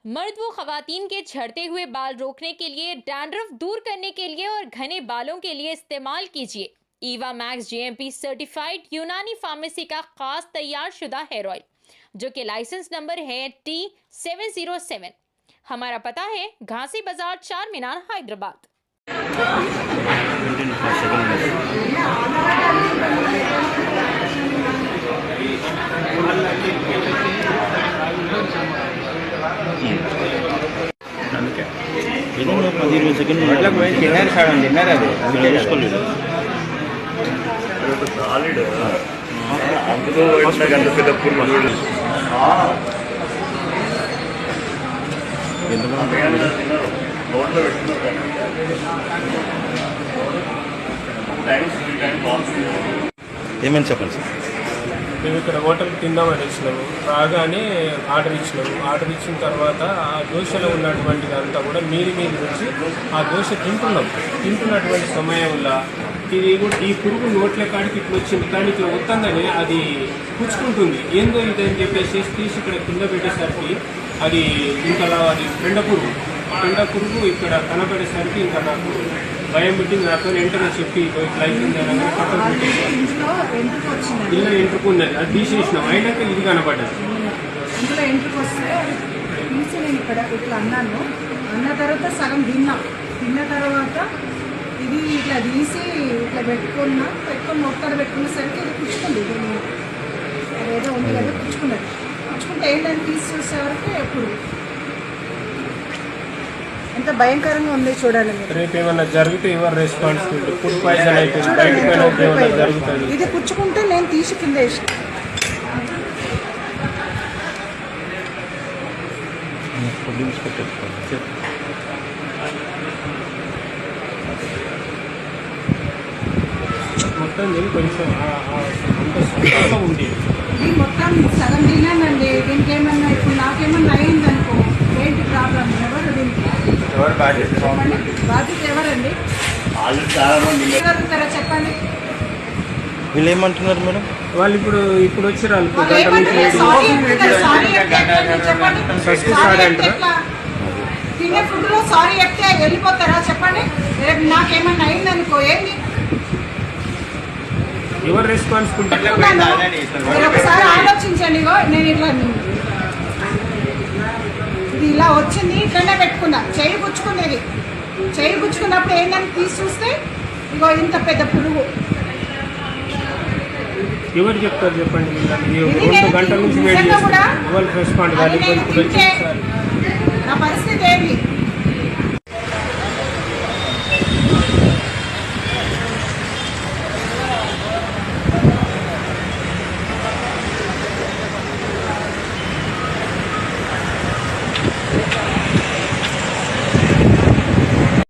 मर्द व खवातीन के झड़ते हुए बाल रोकने के लिए, डैंड्रफ दूर करने के लिए और घने बालों के लिए इस्तेमाल कीजिए ईवा मैक्स जीएमपी सर्टिफाइड यूनानी फार्मेसी का खास तैयार शुदा हेयर ऑयल, जो कि लाइसेंस नंबर है T707। हमारा पता है घासी बाजार, चार मीनार, हैदराबाद। అందుకే ఏదైనా 10-20 సెకండ్లు అట్లా పోయి తిన్నారు సగం తిన్నారు అది చూసుకోలేదు సాలిడ్ అందులో గంట పెద్ద పూర్వ నోట్లో ఏమని చెప్పండి సార్? మేము ఇక్కడ హోటల్కి తిందామని వచ్చినాము. రాగానే ఆర్డర్ ఇచ్చిన తర్వాత ఆ దోశలో ఉన్నటువంటిది అంతా కూడా మీది వచ్చి ఆ దోశ తింటున్నటువంటి సమయంలో ఈ పురుగు నోట్ల కాడికి ఇట్లా వచ్చింది, కానీ ఇట్లా వస్తుందని అది పుచ్చుకుంటుంది. ఏందో ఇదని చెప్పేసి తీసి ఇక్కడ కింద పెట్టేసరికి అది ఇంతలా అది పెండ పురుగు ఇక్కడ కనబడేసరికి ఇంకా నాకు భయం పెట్టింది. నాతో వెంటనే చెప్పి ఇట్లా అయిపోయింది అనగా పక్కన పెట్టేసాను. ఇలా ఎంట్రుకున్నది, అది తీసేసినాం. అయినాక ఇది కనబడ్డది. ఇందులో ఎంట్రుకు వస్తే తీసి నేను ఇక్కడ ఇట్లా అన్న తర్వాత సగం తిన్న తర్వాత ఇది ఇట్లా తీసి ఇట్లా పెట్టుకొని మొక్కలు పెట్టుకునేసరికి ఇది పుచ్చుకుంది. అదేదో ఉంది కదా, పుచ్చుకుంటే ఏంటని తీసి చూసేవరకు ఎప్పుడు ఎంత భయంకరంగా ఉంది చూడాలి. రేపు ఏమన్నా జరిగితే ఎవరు రెస్పాన్సిబిలిటీ? ఫుడ్ పాయిజన్ అయిపోయింది, జరుగుతుంది. ఇది పుచ్చుకుంటే నేను తీసి కింద వేసి మొత్తం కొంచెం ఉంది. ఇది మొత్తం సగం తిన్నానండి. దీనికి ఏమన్నా ఇప్పుడు నాకేమన్నా అయింది అనుకో, ఏంటి ప్రాబ్లం? ఎవరు దీనికి బాధ్యత ఎవరండి? జరుగుతారా చెప్పండి. వీళ్ళు ఏమంటున్నారు మేడం? వాళ్ళు ఇప్పుడు వచ్చారు తినే ఫుడ్ లో సారీ చెప్తే వెళ్ళిపోతారా చెప్పండి? రేపు నాకేమన్నా అయిందనుకో ఏంటి? ఎవరు రెస్పాన్సిబిలిటీ? మీరు ఒకసారి ఆలోచించండి. నేను ఇది ఇలా వచ్చింది, ఇట్లనే పెట్టుకున్నా. చెయ్యి గుచ్చుకున్నప్పుడు ఏంటని తీసి చూస్తే ఇగో ఇంత పెద్ద పురుగు. ఎవరు చెప్తారు చెప్పండి? 2 గంటల నుంచి వెయిట్ చేస్తున్నారు. ఎవరు రెస్పాండ్ కాదు.